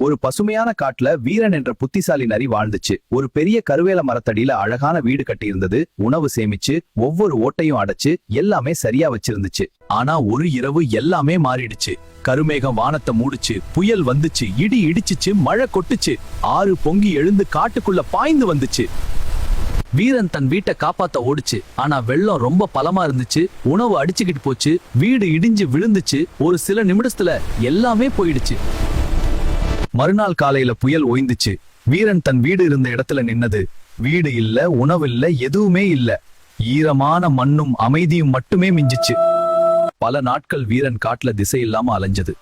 ஒரு பசுமையான காட்டுல வீரன் என்ற புத்திசாலி நரி வாழ்ந்துச்சு. ஒரு பெரிய கருவேல மரத்தடியில அழகான வீடு கட்டியிருந்தது. உணவு சேமிச்சு ஒவ்வொரு ஓட்டையும் அடைச்சு எல்லாமே சரியா வச்சிருந்துச்சு. ஆனா ஒரு இரவு எல்லாமே மாறிடுச்சு. கருமேகம் வானத்தை மூடுச்சு, புயல் வந்துச்சு, இடி இடிச்சுச்சு, மழை கொட்டுச்சு, ஆறு பொங்கி எழுந்து காட்டுக்குள்ள பாய்ந்து வந்துச்சு. வீரன் தன் வீட்டை காப்பாத்த ஓடுச்சு. ஆனா வெள்ளம் ரொம்ப பலமா இருந்துச்சு. உணவு அடிச்சுக்கிட்டு போச்சு, வீடு இடிஞ்சு விழுந்துச்சு. ஒரு சில நிமிடத்துல எல்லாமே போயிடுச்சு. மறுநாள் காலையில புயல் ஓய்ந்துச்சு. வீரன் தன் வீடு இருந்த இடத்துல நின்னது. வீடு இல்ல, உணவு இல்ல, எதுவுமே இல்ல. ஈரமான மண்ணும் அமைதியும் மட்டுமே மிஞ்சிச்சு. பல நாட்கள் வீரன் காட்டுல திசை இல்லாம அலைஞ்சது.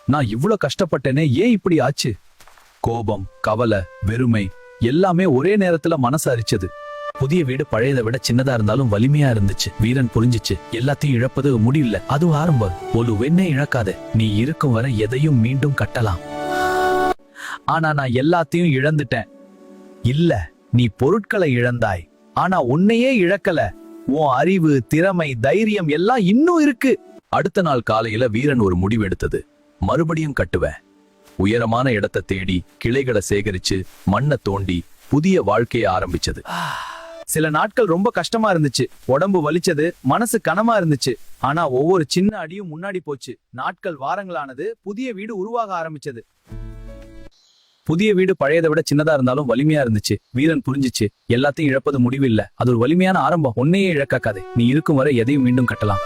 நான் இவ்வளவு கஷ்டப்பட்டேனே, ஏன் இப்படி ஆச்சு? கோபம், கவலை, வெறுமை எல்லாமே ஒரே நேரத்துல மனசு அரிச்சது. புதிய வீடு பழையதை விட சின்னதா இருந்தாலும் வலிமையா இருந்துச்சு. வீரன் புரிஞ்சிச்சு, எல்லாத்தையும் இழப்பது முடியல, அது ஆரம்பம். ஒரு வெண்ணை இழக்காத, நீ இருக்கும் வரை எதையும் மீண்டும் கட்டலாம். ஆனா நான் எல்லாத்தையும் இழந்துட்டேன். இல்ல, நீ பொருட்களை இழந்தாய், ஆனா உன்னையே இழக்கல. உன் அறிவு, திறமை, தைரியம் எல்லாம் இன்னும் இருக்கு. அடுத்த நாள் காலையில வீரன் ஒரு முடிவு எடுத்தது. மறுபடியும் கட்டுவேன். உயரமான இடத்தை தேடி கிளைகளை சேகரிச்சு மண்ணை தோண்டி புதிய வாழ்க்கையை ஆரம்பிச்சது. சில நாட்கள் ரொம்ப கஷ்டமா இருந்துச்சு. உடம்பு வலிச்சது, மனசு கனமா இருந்துச்சு. ஆனா ஒவ்வொரு சின்ன அடியும் முன்னாடி போச்சு. நாட்கள் வாரங்களானது. புதிய வீடு உருவாக ஆரம்பிச்சது. புதிய வீடு பழையதை விட சின்னதா இருந்தாலும் வலிமையா இருந்துச்சு. வீரன் புரிஞ்சிச்சு, எல்லாத்தையும் இழப்பது முடிவில்லை, அது ஒரு வலிமையான ஆரம்பம். உன்னையே இழக்காதே, நீ இருக்கும் வரை எதையும் மீண்டும் கட்டலாம்.